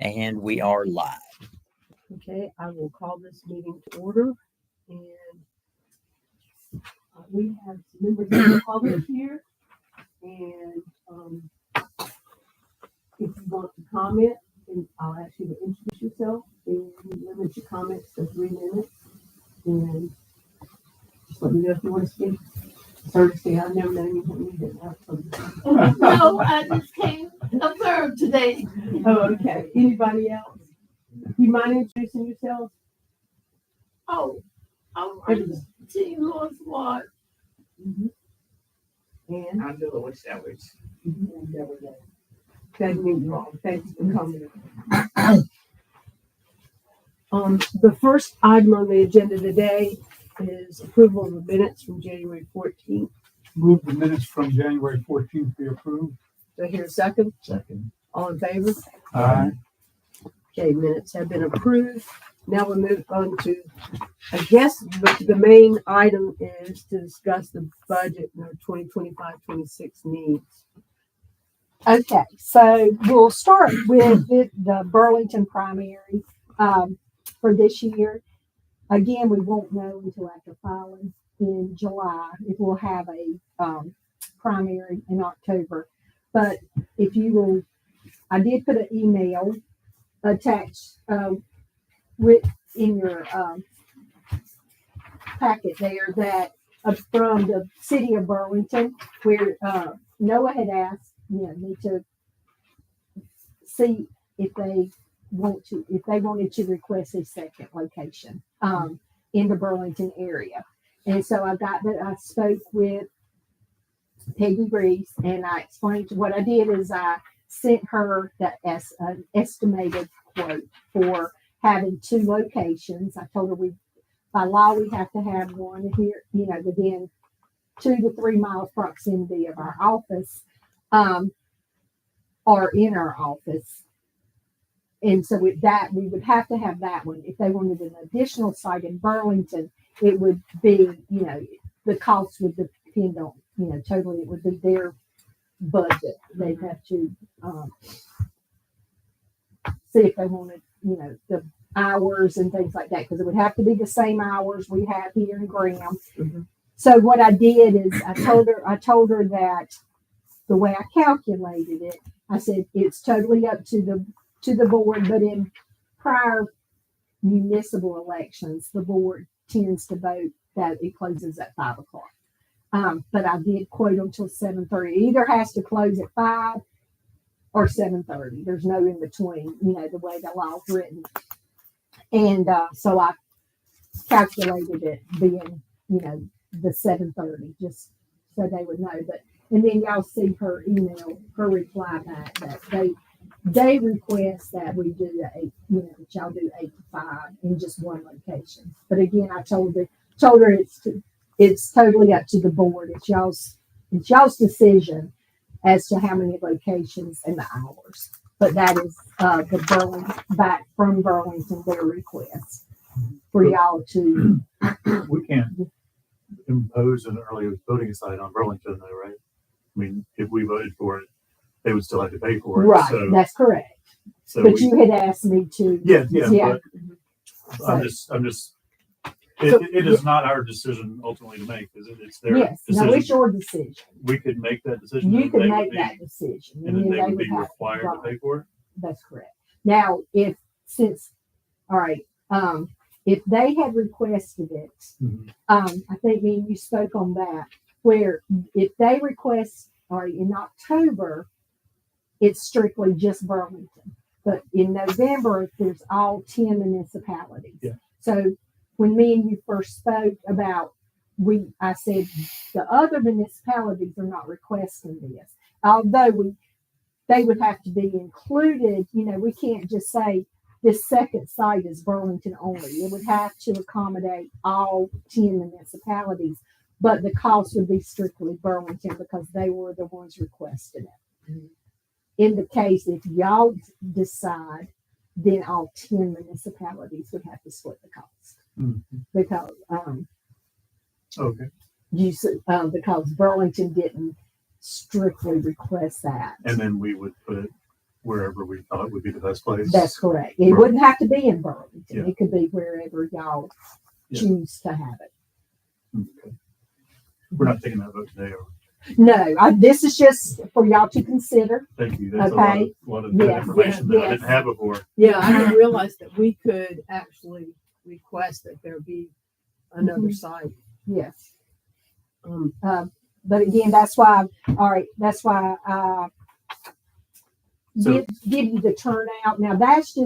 And we are live. Okay, I will call this meeting to order, and we have some members of the public here, and if you want to comment, then I'll ask you to introduce yourself, and limit your comments to 3 minutes, and just let me know if you want to speak. Sorry to say, I've never known you when you didn't have something. No, I just came observe today. Oh, okay. Anybody else? You mind introducing yourself? Oh, I'm T. Lewis Ward. And I'm Louis Edwards. glad to meet you all. Thanks for coming. The first item on the agenda today is approval of the minutes from January 14th. Move the minutes from January 14th be approved. Do I hear a second? Second. All in favor? Aye. Okay, minutes have been approved. Now we move on to, I guess, the main item is to discuss the budget and our 2025-26 needs. Okay, so we'll start with the Burlington primary for this year. Again, we won't know until after filing in July if we'll have a primary in October. But if you will, I did put an email attached with in your packet there that from the city of Burlington, where Noah had asked me to see if they wanted to request a second location in the Burlington area. And so I spoke with Peggy Reese, and I explained what I did is I sent her an estimated quote for having 2 locations. I told her by law we have to have one here, within 2 to 3 miles proximity of our office, or in our office. And so with that, we would have to have that one. If they wanted an additional site in Burlington, it would be, the cost would depend on, totally, it would be their budget. They'd have to see if they wanted, the hours and things like that, because it would have to be the same hours we have here in Graham. Mm-hmm. So what I did is I told her that the way I calculated it, I said it's totally up to the board, but in prior municipal elections, the board tends to vote that it closes at 5 o'clock. But I did quote them till 7:30. It either has to close at 5 or 7:30. There's no in between, the way the law's written. And so I calculated it being, the 7:30, just so they would know. And then y'all see her email, her reply back that they request that we do that y'all do 8 to 5 in just one location. But again, I told her it's totally up to the board. It's y'all's decision as to how many locations and the hours. But that is back from Burlington, their request for y'all to. We can't impose an early voting site on Burlington, though, right? I mean, if we voted for it, they would still have to pay for it. Right, So, that's correct. so But you had asked me to. yeah. Yeah. But I'm just. It is not our decision ultimately to make, is it? It's their Yes, decision. no, it's your decision. We could make that decision. You and can they make would be- that decision. and then they would be have- required to right. pay for it. That's correct. Now, if they had requested it, I think me and you spoke on that, where if they request, in October, it's strictly just Burlington. But in November, there's all 10 municipalities. Yeah. So when me and you first spoke about, I said the other municipalities are not requesting this, although they would have to be included. We can't just say this second site is Burlington only. It would have to accommodate all 10 municipalities, but the cost would be strictly Burlington because they were the ones requesting it. Mm-hmm. In the case if y'all decide, then all 10 municipalities would have to split the cost because Okay. because Burlington didn't strictly request that. And then we would put wherever we thought would be the best place. That's correct. It wouldn't have to be in Burlington. Yeah. It could be wherever y'all Yeah. choose to have it. Okay. We're not taking that vote today, or, No, this is just for y'all to consider. thank you. That's a lot of good Yes, information that I yes. didn't have before. Yeah, I didn't realize that we could actually request that there be another Mhm. site. Yes. Um, But again, that's why, all right, that's why I So- give you the turnout. Now that's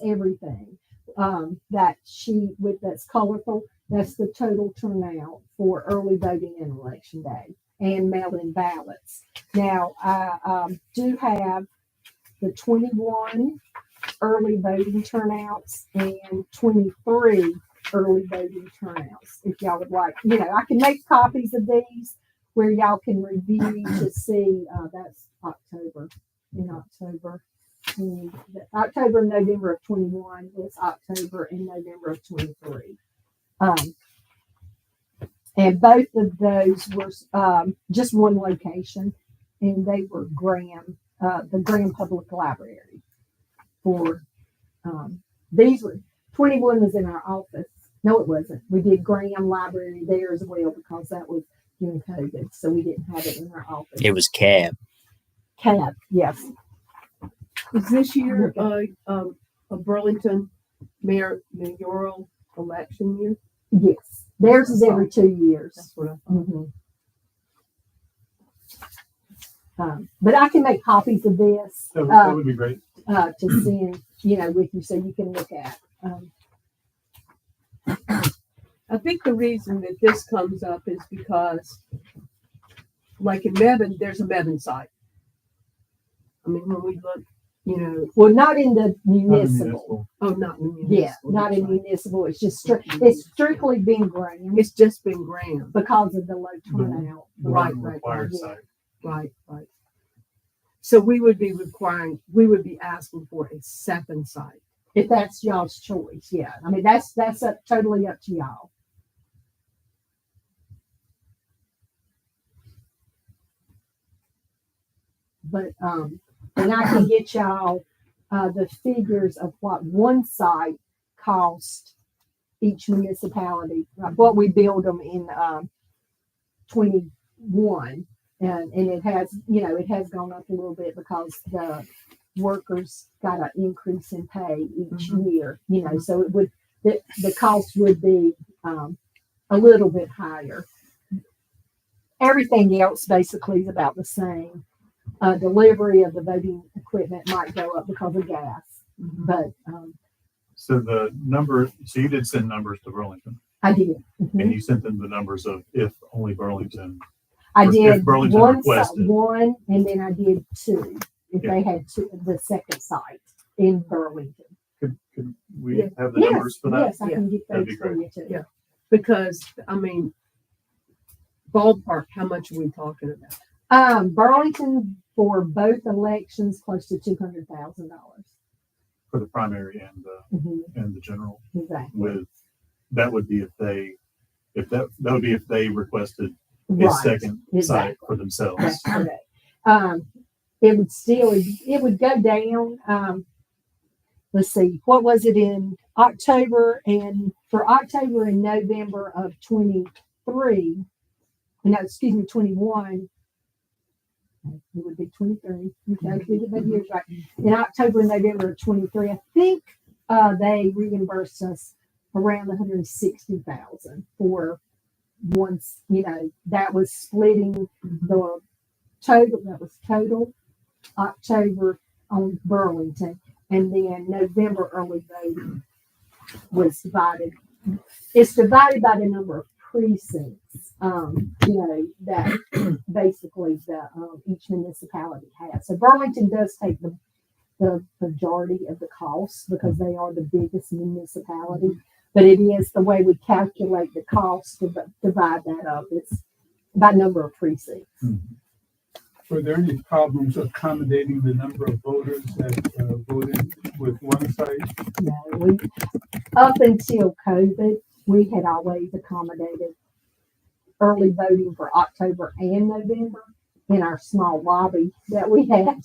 everything. That sheet that's colorful, that's the total turnout for early voting and election day and mail-in ballots. Now, I do have the 21 early voting turnouts and 23 early voting turnouts. If y'all would like, I can make copies of these where y'all can review to see, that's October, and October and November of 21, it's October and November of 23. And both of those were, just one location, and they were the Graham Public Library these were, 21 was in our office. No, it wasn't. We did Graham Library there as well because that was during COVID, so we didn't have it in our office. It was cab. Cab, yes. is this year a Burlington mayoral election year? Yes. Theirs is every 2 years. That's what I thought. Mhm. But I can make copies of this That would be great. to send, with you so you can look at. I think the reason that this comes up is because, like in Mebane, there's a Mebane site. I mean, when we look, Well, not in the Not in municipal. oh, not in the Yeah, municipal. not that's in right. municipal. It's just it's strictly been Graham It's just been Graham. because of the low turnout. The Right, one right, required yeah. site. Right. So we would be asking for a second site. If that's y'all's choice, yeah. I mean, that's totally up to y'all. But and I can get y'all the figures of what one site cost each municipality, like what we build them in 21, and it has it has gone up a little bit because the workers got an increase in pay each year, so it would the cost would be a little bit higher. Everything else basically is about the same. Delivery of the voting equipment might go up because of gas, but So so you did send numbers to Burlington, I did. Mhm. and you sent them the numbers of if only Burlington. I If did Burlington requested. one, and then I did two. If they had the second site in Burlington. Could we Yeah. have the Yes, numbers for that? yes, I can get That'd those be for great. you too. Yeah. Because, I mean, ballpark, how much are we talking about? Burlington for both elections close to $200,000. For the primary and the general, Exactly. that would be that would be if they requested a Right. second site Exactly. for themselves. That's correct. It would go down. Let's see, what was it in October for October and November of 23? No, excuse me, 21. It would be 23. Okay, we get that years right. In October and November of 23, I think they reimbursed us around 160,000 for once, that was splitting the total, that was total October on Burlington, and then November early voting was divided. It's divided by the number of precincts, that basically each municipality has. So Burlington does take the majority of the costs because they are the biggest municipality. But it is the way we calculate the cost to divide that up. It's by number of precincts. Were there any problems accommodating the number of voters that voted with one site? No, up until COVID, we had always accommodated early voting for October and November in our small lobby that we had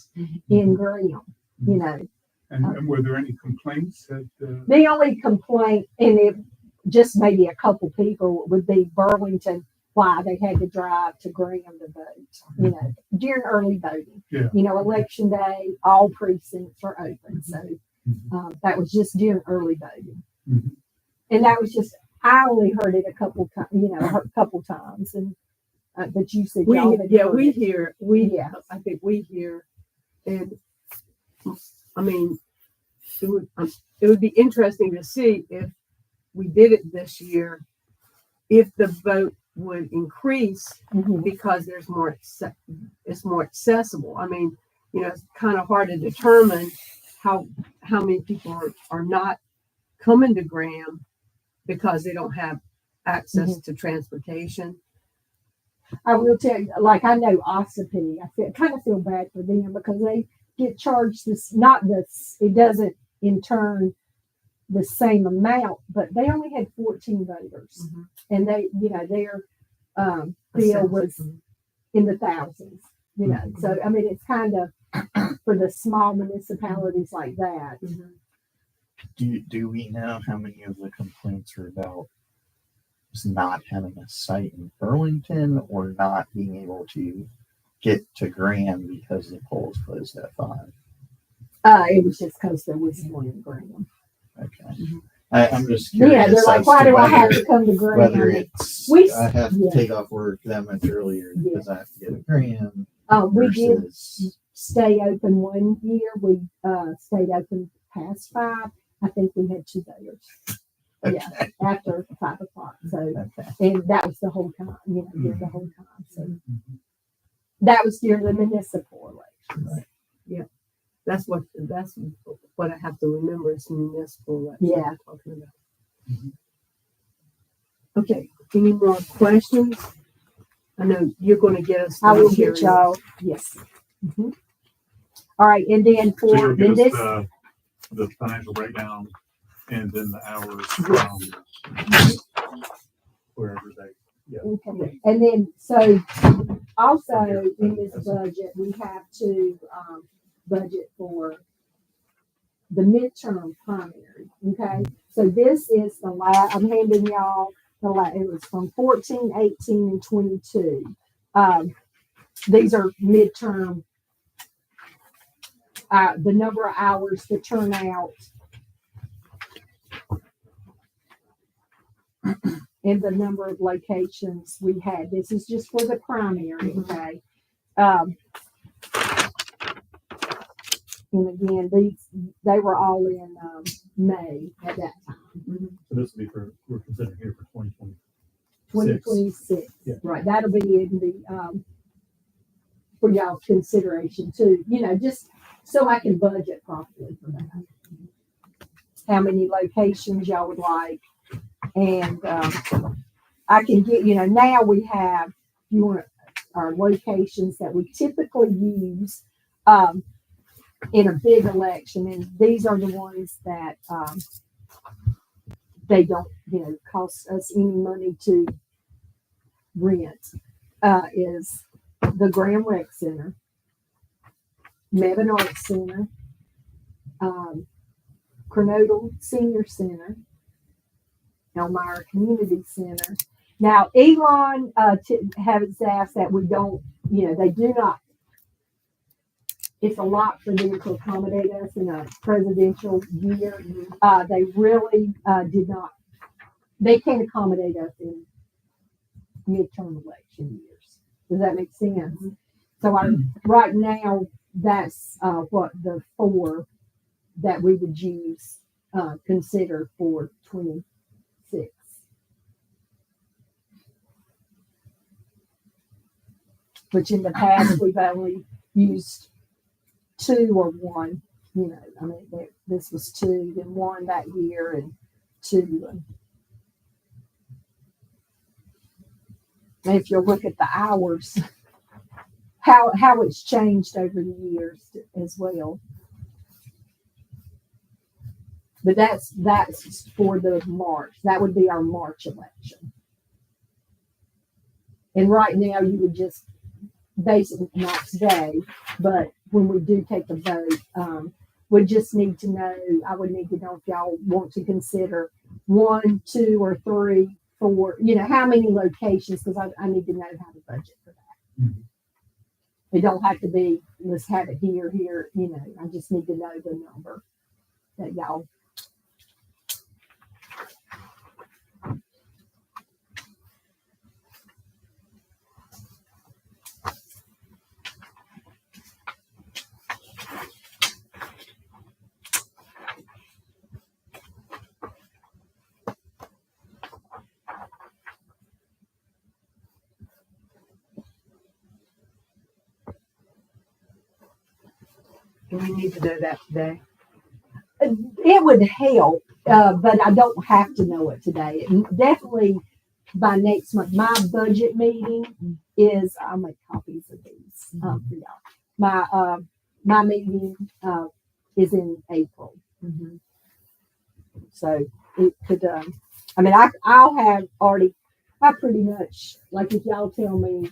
in Graham. you know. And were there any complaints that, The only complaint, and it just maybe a couple people, would be Burlington, why they had to drive to Graham to vote, you know, during early voting. Yeah. You know, election day, all precincts are open, so that was just during early voting. Mhm. And that was just, I only heard it a couple times, you know, a couple times, and but you said y'all had heard We it. hear, Yeah. I think we hear, and I mean, it would be interesting to see if we did it this year, if the vote would increase Mhm. because there's more, it's more accessible. I mean, you know, it's kind of hard to determine how many people are not coming to Graham because they don't have access to transportation. I will tell you, like I know Ossipee, kind of feel bad for them because they get charged this, not this, it doesn't in turn the same amount, but they only had 14 voters, Mhm. and they, you know, their bill was in the thousands, you know. So I mean, it's kind of for the small municipalities like that. Mhm. Do we know how many of the complaints are about just not having a site in Burlington or not being able to get to Graham because the polls closed at 5? It was just because there was one in Graham. Okay. Mhm. I'm just curious. Yeah, they're like, as why to do I have whether- to come to Graham? Whether it's We- I have to yeah. take off work that much earlier Yeah. because I have to get to Graham We did versus stay open one year. We stayed open past 5. I think we had 2 voters. Yeah, after 5 o'clock. So, okay. and that was the whole time, you know, during the whole time. So that was during the municipal elections. Right. That's what I have to remember is municipal election Yeah. we're talking about. Mhm. Okay, any more questions? I know you're going to get us. the I will material. get y'all. Yes. Mhm. All right, and then So you'll for give then us this, the financial breakdown and then the hours from wherever they, okay. And then so also in this budget we have to budget for the midterm primary. Okay, so this is the last. I'm handing y'all the last. It was from 14, 18, and 22. These are midterm. The number of hours, the turnout, and the number of locations we had. This is just for the primary, okay? And again, they were all in May at that time, so this will be we're considering here for 2020. 2026. Yeah. Right, that'll be in the for y'all's consideration too. You know, just so I can budget properly for that. How many locations y'all would like, and I can get, you know, now we have, you want our locations that we typically use in a big election, and these are the ones that they don't, you know, cost us any money to rent. Is the Graham Rec Center, Mebane Arts Center, Coronado Senior Center, Elmira Community Center. Now, Elon has asked that we don't, you know, they do not. It's a lot for them to accommodate us in a presidential year. They really did not. They can't accommodate us in midterm election years. Does that make sense? So right now, that's what the 4 that we would use, consider for 26. Which in the past, we've only used 2 or 1, you know, I mean, this was 2, then 1 that year and 2. And if you look at the hours, how it's changed over the years as well. But that's for the March. That would be our March election. And right now you would just basically not today, but when we do take the vote, would just need to know, I would need to know if y'all want to consider 1, 2, or 3, 4, how many locations, because I need to know how to budget for that. Mhm. It don't have to be, let's have it here, I just need to know the number that y'all. And we need to know that today. It would help, but I don't have to know it today. Definitely by next month. My budget meeting is, I'll make copies of these for y'all. My meeting is in April. So it could, I'll have already, I pretty much, like if y'all tell me,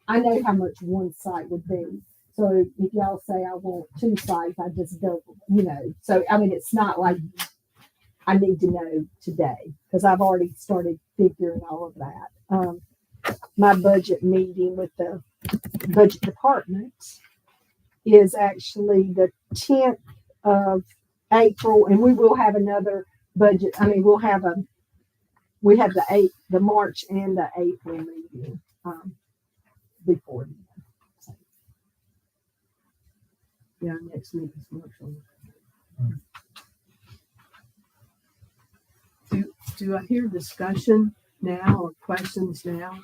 I know how much one site would be. So if y'all say I want 2 sites, I just double, So, it's not like I need to know today because I've already started figuring all of that. My budget meeting with the budget department is actually the 10th of April, and we will have another budget. We have the March and the April meeting before then. Yeah, next week is Marshall. Do I hear discussion now or questions now?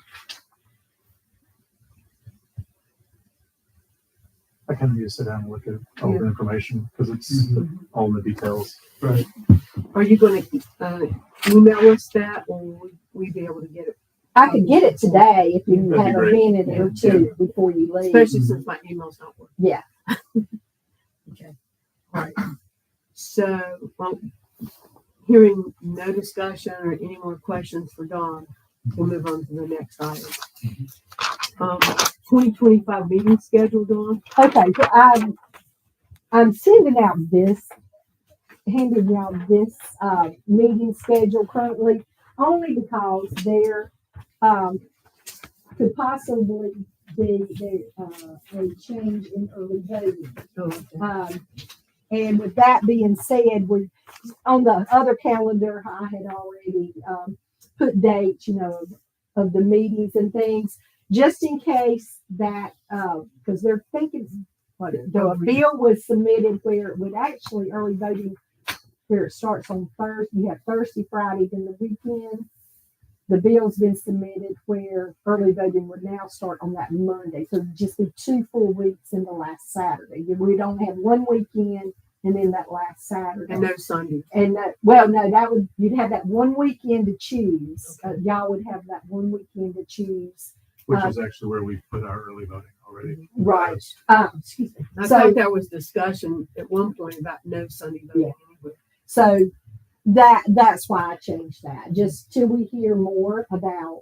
I kind of need to sit down and look at all the information because it's all in the details. Right. Are you going to email us that, or will we be able to get it? I could get it today if you That'd be have a great. minute or two before you leave. Especially since my email's not working. Yeah. Okay. All right. So, hearing no discussion or any more questions for Dawn, we'll move on to the next item. 2025 meeting schedule, Dawn. Okay, so I'm sending out handing out this meeting schedule currently only because there could possibly be a change in early voting. And with that being said, on the other calendar, I had already put dates, of the meetings and things, just in case that, because they're thinking, the bill was submitted where it would actually early voting, where it starts on Thursday, you have Thursday, Friday, then the weekend. The bill's been submitted where early voting would now start on that Monday. So it'd just be 2 full weeks in the last Saturday. We don't have one weekend and then that last Saturday. And no Sunday. And no, you'd have that one weekend to choose. Okay. Y'all would have that one weekend to choose. Which is actually where we put our early voting already. Right. That's- Excuse me. I So- thought there was discussion at one point about no Sunday voting anywhere. So that's why I changed that, just till we hear more about,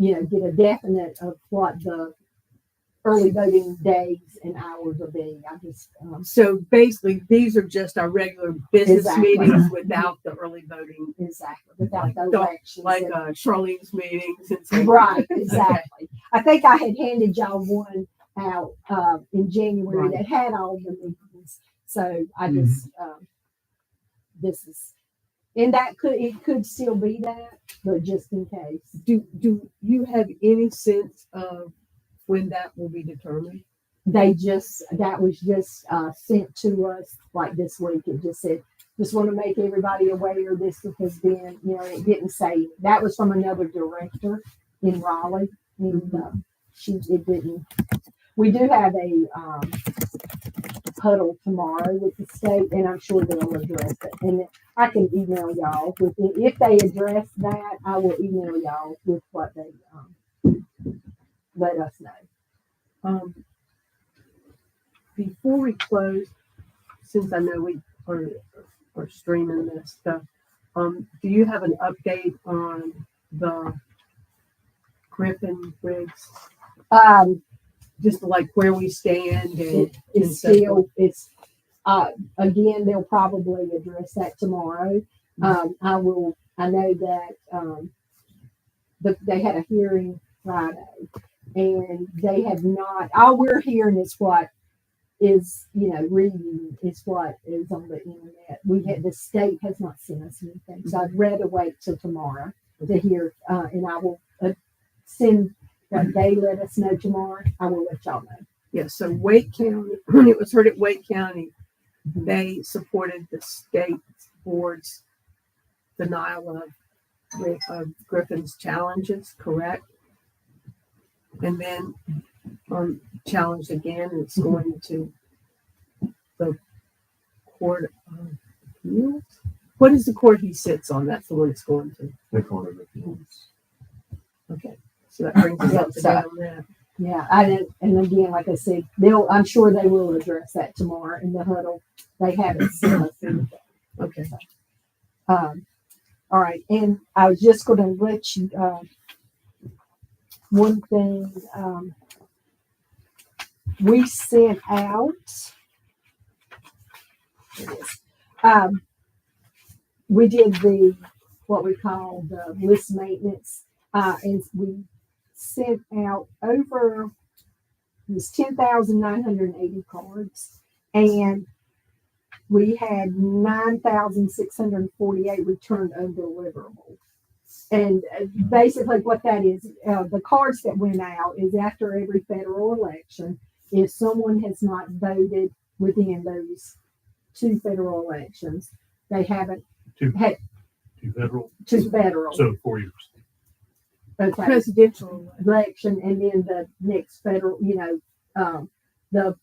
get a definite of what the early voting days and hours will be. I just, So basically, these are just our regular business Exactly. meetings without the early voting, exactly, without the Don't- elections. like and- Charlene's meetings and so. Right, exactly. I think I had handed y'all one out, in January Right. that had all the meetings. So I just, this is, and it could still be that, but just in case. Do you have any sense of when that will be determined? That was just sent to us like this week. It just said, just want to make everybody aware this has been, it didn't say, that was from another director in Raleigh. And it didn't, we do have a huddle tomorrow with the state, and I'm sure they'll address it. And I can email y'all with it. If they address that, I will email y'all with what they let us know. Before we close, since I know we are streaming this stuff, do you have an update on the Griffin rigs? Um, Just like where we stand and it's so forth. still, it's Again, they'll probably address that tomorrow. I know that, they had a hearing Friday and they have not, all we're hearing is what is, reading is what is on the internet. The state has not sent us anything. So I'd rather wait till tomorrow to hear, and I will send what they let us know tomorrow. I will let y'all know. Yeah, so Wake County, when it was heard at Wake County, they supported the state board's denial of Griffin's challenges, correct? And then challenged again, it's going to the Court of Appeals. What is the court he sits on? That's the one it's going to. The Court of Appeals. Okay, so that brings us up to date on that. Yeah, and again, like I said, I'm sure they will address that tomorrow in the huddle. They haven't sent us anything. Okay. All right, and I was just going to let you, one thing, we sent out, we did what we call the list maintenance, and we sent out over, it was 10,980 cards, and we had 9,648 returned undeliverable. And basically what that is, the cards that went out is after every federal election, if someone has not voted within those 2 federal elections, they haven't had Two federal. 2 federal. So 4 years. Okay. Presidential Election and then the next federal, the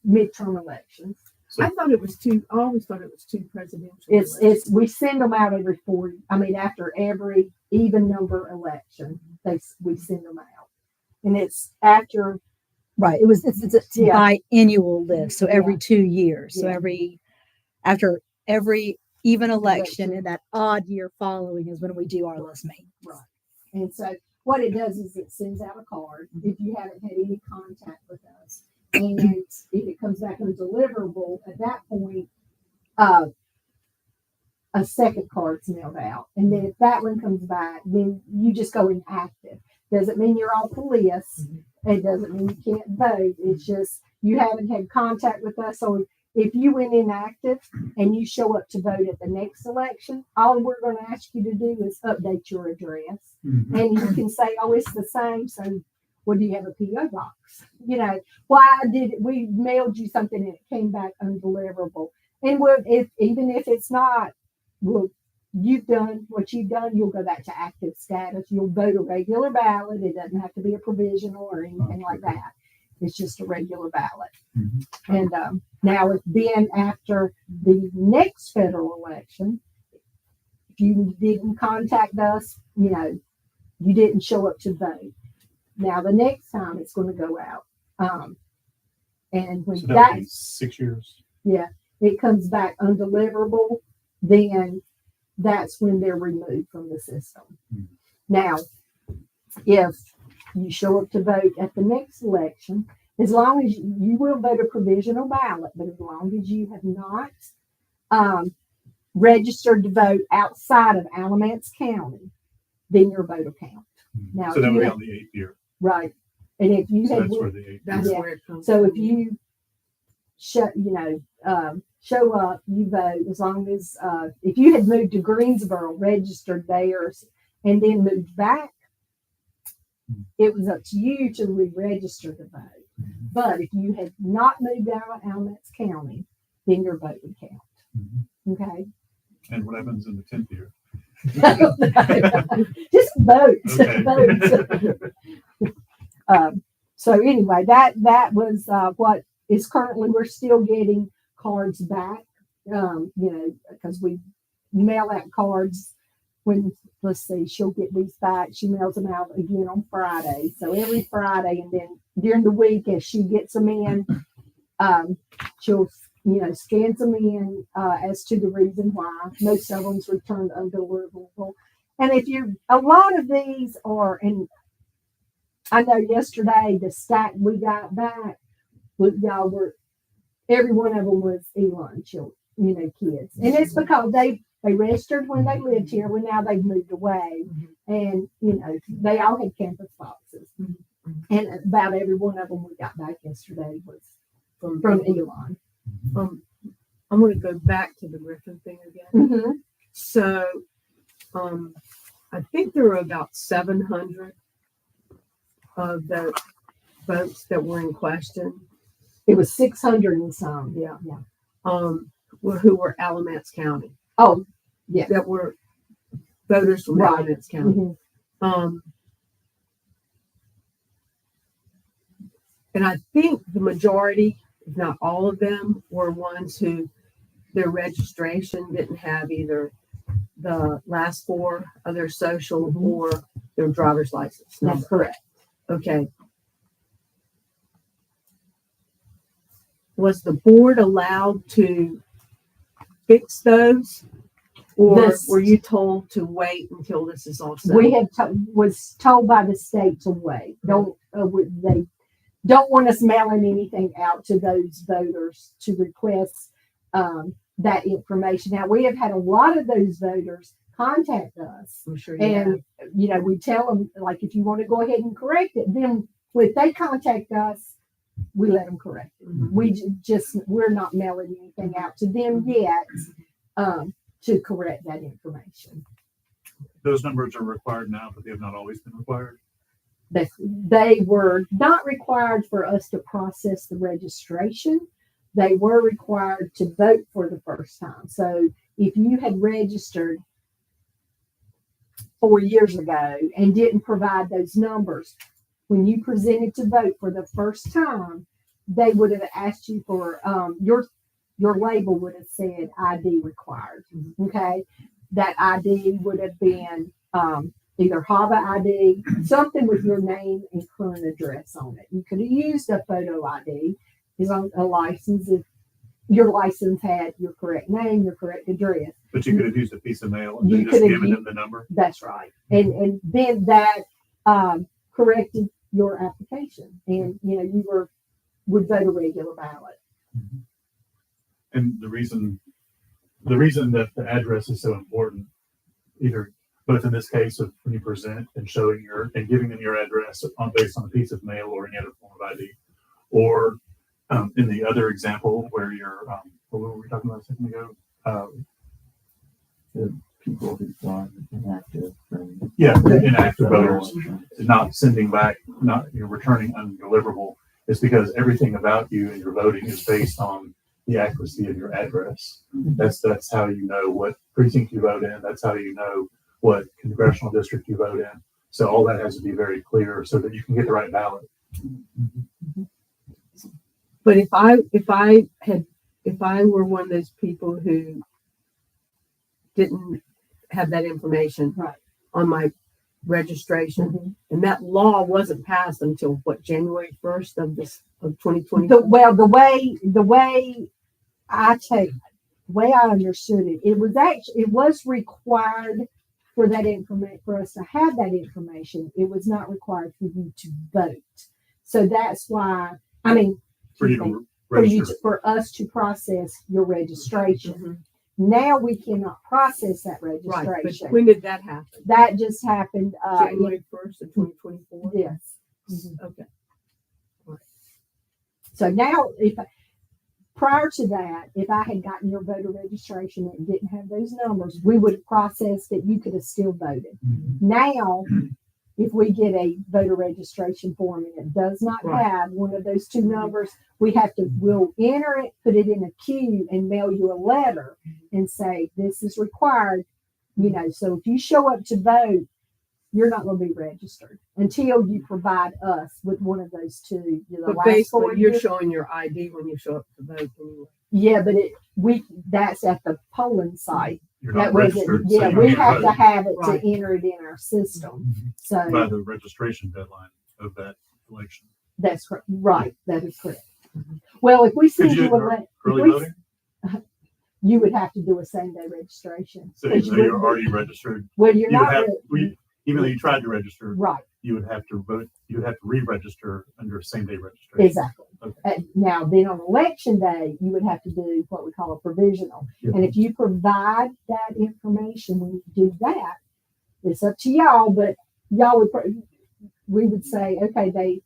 midterm elections. So I thought it was 2. I always thought it was 2 presidential. It's we send them out every 4. After every even number election, we send them out, and it's after. Right. It's a Yeah. biannual list. So every Yeah. 2 years. So Yeah. after every even election in that odd year following is when we do our list maintenance. Right. And so what it does is it sends out a card if you haven't had any contact with us, and if it comes back undeliverable, at that point, a second card's mailed out, and then if that one comes back, then you just go inactive. Doesn't mean you're off the list. It doesn't mean you can't vote. It's just you haven't had contact with us. So if you went inactive and you show up to vote at the next election, all we're going to ask you to do is update your address. Mhm. And you can say, oh, it's the same. So, well, do you have a P.O. box? Why we mailed you something and it came back undeliverable? And even if it's not, well, you've done what you've done, you'll go back to active status. You'll vote a regular ballot. It doesn't have to be a provisional or anything like that. It's just a regular ballot. Mhm. And now, then after the next federal election, if you didn't contact us, you didn't show up to vote. Now, the next time it's going to go out. And when So that would be 6 years. it comes back undeliverable, then that's when they're removed from the system. Hmm. Now, if you show up to vote at the next election, as long as you will vote a provisional ballot, but as long as you have not registered to vote outside of Alamance County, then your vote will count. Now, So that if would you be have- on the 8th year. Right. And if you So had that's where the 8th That's Yeah. where it comes. So from. if you show up, you vote, as long as if you had moved to Greensboro, registered there, and then moved back, it was up to you to re-register to vote. But if you had not moved out of Alamance County, then your vote would count. Mhm. Okay. And what happens in the 10th year? Just vote. Okay. Vote. So anyway, that was what is currently, we're still getting cards back, because we mail out cards when, let's see, she'll get these back. She mails them out again on Friday. So every Friday, and then during the week, as she gets them in, she'll, scans them in as to the reason why. Most of them's returned undeliverable. And a lot of these are, and I know yesterday the stack we got back, y'all were every one of them was Elon children, kids. And it's because they registered when they lived here, when now they've moved away. And, they all had campus boxes. And about every one of them we got back yesterday was from Elon. I'm going to go back to the Griffin thing again. So, I think there were about 700 of the votes that were in question. It was 600 and some. Yeah. Yeah. Who were Alamance County. Oh, yeah. That were voters from Right. Alamance County. And I think the majority, if not all of them, were ones who their registration didn't have either the last four of their social or their driver's license number. That's correct. Okay. Was the board allowed to fix those? Or This- were you told to wait until this is all set? We was told by the state to wait. They don't want us mailing anything out to those voters to request that information. Now, we have had a lot of those voters contact us, I'm sure you have. and we tell them, like, if you want to go ahead and correct it, then if they contact us, we let them correct it. We're not mailing anything out to them yet to correct that information. Those numbers are required now, but they have not always been required. They were not required for us to process the registration. They were required to vote for the first time. So if you had registered 4 years ago and didn't provide those numbers, when you presented to vote for the first time, they would have asked you for your label would have said ID required. Okay, that ID would have been either HAVA ID, something with your name and current address on it. You could have used a photo ID, is on a license if your license had your correct name, your correct address. But you could have used a piece of mail and You then just could have given u- them the number. That's right. And then that corrected your application, and you would vote a regular ballot. And the reason that the address is so important, either both in this case of when you present and showing and giving them your address based on a piece of mail or any other form of ID, or in the other example where you're, what were we talking about a second ago? The people who want inactive from Inactive voters, not sending back, returning undeliverable, is because everything about you and your voting is based on the accuracy of your address. That's how you know what precinct you vote in. That's how you know what congressional district you vote in. So all that has to be very clear so that you can get the right ballot. But if I were one of those people who didn't have that information Right. on my registration, and that law wasn't passed until January 1st of 2020. The way I understood it, it was required for that information, for us to have that information. It was not required for you to vote. So that's why, For you to for register. for us to process your registration. Mhm. Now we cannot process that Right. registration. But when did that happen? That just happened. January 1st of 2024? Yes. Okay. So now, prior to that, if I had gotten your voter registration and didn't have those numbers, we would have processed it. You could have still voted. Now, if we get a voter registration form and it does not Right. have one of those two numbers, we'll enter it, put it in a queue, and mail you a letter and say this is required. So if you show up to vote, you're not going to be registered until you provide us with one of those two. The But last basically, 4 you're years. showing your ID when you show up to vote anyway. Yeah, but that's at the polling site. You're That not registered. so yeah, you we can't have to vote have it Right. to enter it in our system. So by the registration deadline of that election. that's right. That is correct. Well, if we send Could you you a do letter, early voting? you would have to do a same day registration. So 'Cause you you're wouldn't already be- registered. Well, you're You would not have, re- even though you tried to register, right. you would have to vote, you would have to re-register under same-day registration. Exactly. Okay. Now, then on election day, you would have to do what we call a provisional. Yeah. And if you provide that information when you do that, it's up to y'all, but y'all would, we would say, okay, they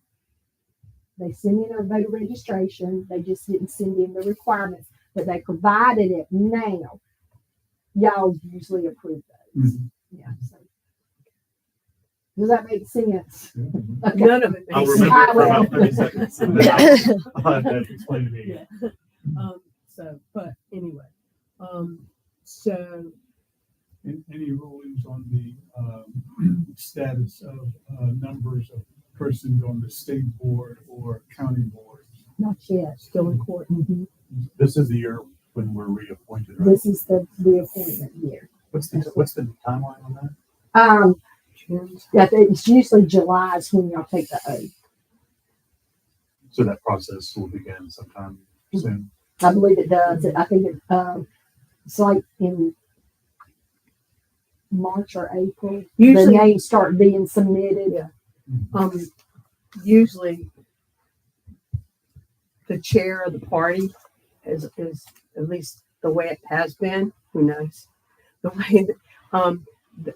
send in a voter registration, they just didn't send in the requirements, but they provided it now. Y'all usually approve those. Mhm. Yeah. So. Does that make sense? Okay. None of it I'll makes remember it for Well. about 30 seconds. And then I'll have that explained to me again. So, but anyway, so Any rulings on the status of numbers of persons on the state board or county boards? Not yet. still in court. Mhm. This is the year when we're reappointed, right? This is the appointment year. What's the timeline on that? Yeah, it's usually July is when y'all take the oath. So that process will begin sometime soon. I believe it does. I think it's like in March or April. The Usually, names start being submitted. Yeah. Usually the chair of the party is at least the way it has been. Who knows? The way that,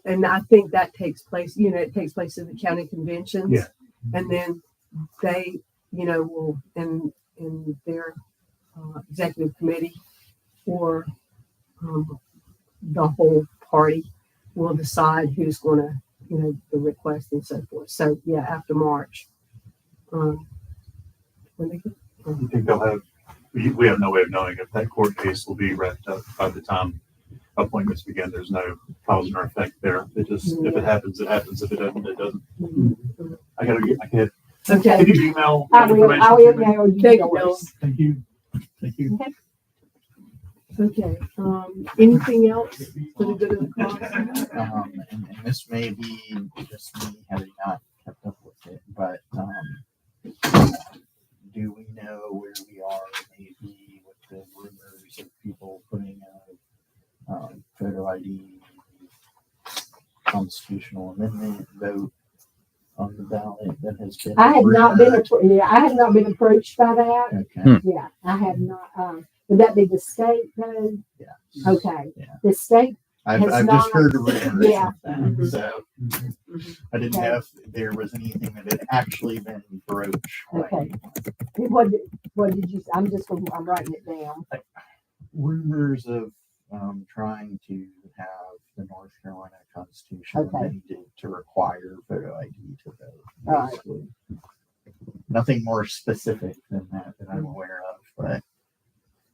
and I think that takes place, it takes place in the county conventions. Yeah. And then they, will in their executive committee or the whole party will decide who's going to, the request and so forth. So yeah, after March. When they get, You think they'll have, we have no way of knowing if that court case will be wrapped up by the time appointments begin. There's no cause or effect there. It just, if it happens, it happens. If it doesn't, it doesn't. I can okay. you email I that will information to me? email you Thank you, Bill. yours. Thank you. Thank you. Okay. Anything else for the good of the cause? And this may be just me having not kept up with it, but do we know where we are maybe with the rumors of people putting a photo ID constitutional amendment vote on the ballot that has been? I have not been, rumored? I have not been approached by that. Okay. Yeah, I have not. Would that be the state though? Yeah. Okay. Yeah. The state, I've Has just not- heard rumors. yeah. So I didn't know if there was anything that had actually been broached. Okay. What did you, I'm writing it down. Rumors of trying to have the North Carolina Constitution Okay. amended to require photo ID to vote. All right. basically. Nothing more specific than that that I'm aware of, but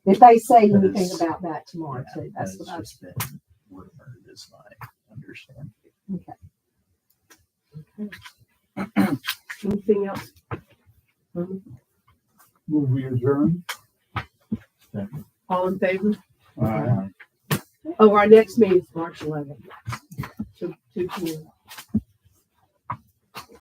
If they say That anything is- about that tomorrow yeah, too, that's that's what I just been rumored, is my understanding. Anything else? Will we adjourn? All in favor? Um, Oh, our next meeting is March 11th. 2 p.m.